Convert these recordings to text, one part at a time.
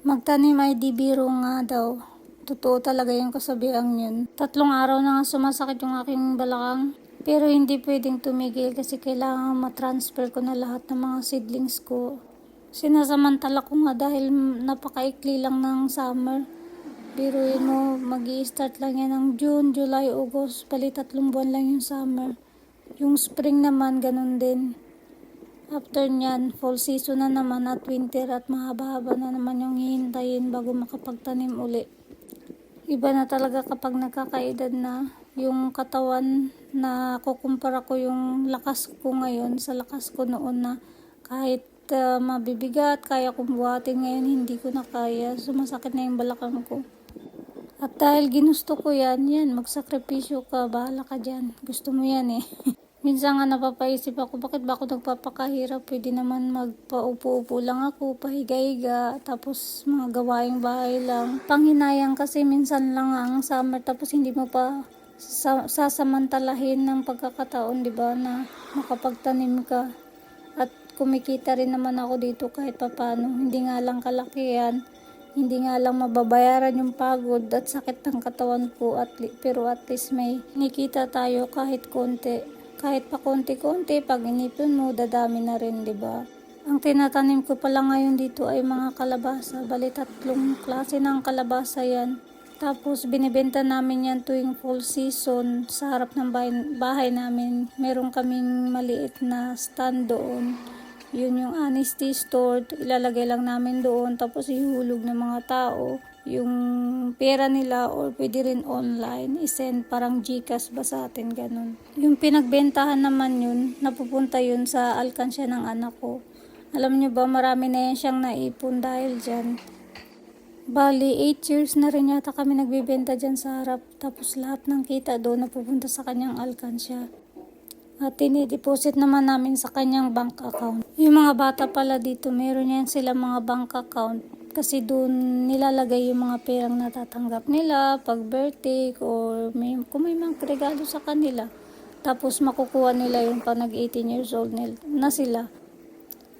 Magtanim ay di biro nga daw. Totoo talaga yung kasabihang yun. 3 araw na nga sumasakit yung aking balakang. Pero hindi pwedeng tumigil kasi kailangan matransfer ko na lahat ng mga seedlings ko. Sinasamantala ko nga dahil napakaikli lang ng summer. Biruin mo, mag-i-start lang yan ng June, July, August. Bali 3 buwan lang yung summer. Yung spring naman, ganun din. After nyan, fall season na naman at winter at mahaba-haba na naman yung hihintayin bago makapagtanim uli. Iba na talaga kapag nagkakaedad na yung katawan na kukumpara ko yung lakas ko ngayon sa lakas ko noon na kahit mabibigat, kaya kong buhatin ngayon, hindi ko na kaya. Sumasakit na yung balakang ko. At dahil ginusto ko yan, magsakripisyo ka, bahala ka dyan. Gusto mo yan eh. Minsan nga napapaisip ako, bakit ba ako nagpapakahirap? Pwede naman magpaupo-upo lang ako, pahiga-higa, tapos mga gawaing bahay lang. Panghinayang kasi minsan lang ang summer, tapos hindi mo pa sasamantalahin ng pagkakataon, di ba, na makapagtanim ka. At kumikita rin naman ako dito kahit papano. Hindi nga lang kalakihan, hindi nga lang mababayaran yung pagod at sakit ng katawan ko, pero at least may nikita tayo kahit konti. Kahit pa konti-konti, pag inipon mo, dadami na rin, di ba? Ang tinatanim ko pala ngayon dito ay mga kalabasa. Bali 3 klase ng kalabasa yan. Tapos binibenta namin yan tuwing fall season sa harap ng bahay namin. Meron kaming maliit na stand doon. Yun yung honesty store. Ilalagay lang namin doon. Tapos ihulog ng mga tao yung pera nila, or pwede rin online isend, parang GCash ba sa atin, ganun. Yung pinagbentahan naman yun, napupunta yun sa alkansya ng anak ko. Alam nyo ba, marami na yan siyang naipon dahil dyan. Bali 8 years na rin yata kami nagbibenta dyan sa harap, tapos lahat ng kita doon napupunta sa kanyang alkansya. At tinideposit naman namin sa kanyang bank account. Yung mga bata pala dito, meron yan sila mga bank account. Kasi doon nilalagay yung mga perang natatanggap nila pag birthday or kung may mga regalo sa kanila. Tapos makukuha nila yung pag nag-18 years old na sila.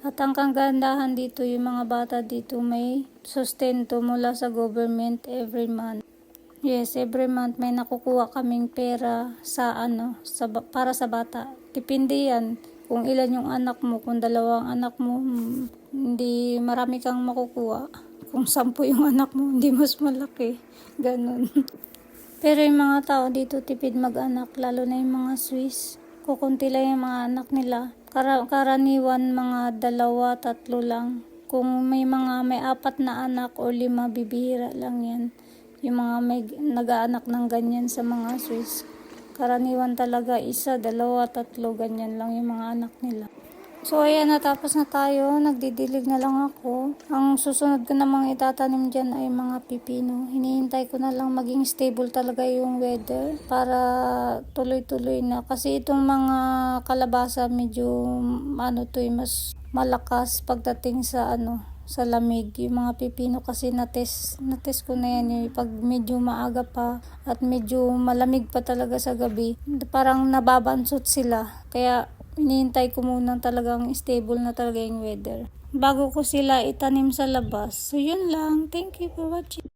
At ang kagandahan dito, yung mga bata dito may sustento mula sa government every month. Yes, every month may nakukuha kaming pera para sa bata. Depende yan kung ilan yung anak mo. Kung 2 anak mo, hindi marami kang makukuha. Kung 10 yung anak mo, hindi mas malaki. Ganun. Pero yung mga tao dito tipid mag-anak, lalo na yung mga Swiss. Kukunti lang yung mga anak nila. Karaniwan mga 2, 3 lang. Kung may 4 na anak o 5, bibihira lang yan. Yung mga may nag-aanak ng ganyan sa mga Swiss. Karaniwan talaga 1, 2, 3, ganyan lang yung mga anak nila. So ayan, natapos na tayo. Nagdidilig na lang ako. Ang susunod ko namang itatanim dyan ay mga pipino. Hinihintay ko na lang maging stable talaga yung weather para tuloy-tuloy na. Kasi itong mga kalabasa medyo mas malakas pagdating sa sa lamig. Yung mga pipino kasi natest ko na yan. Pag medyo maaga pa at medyo malamig pa talaga sa gabi, parang nababansot sila. Kaya hinihintay ko muna talagang stable na talaga yung weather bago ko sila itanim sa labas. So yun lang. Thank you for watching.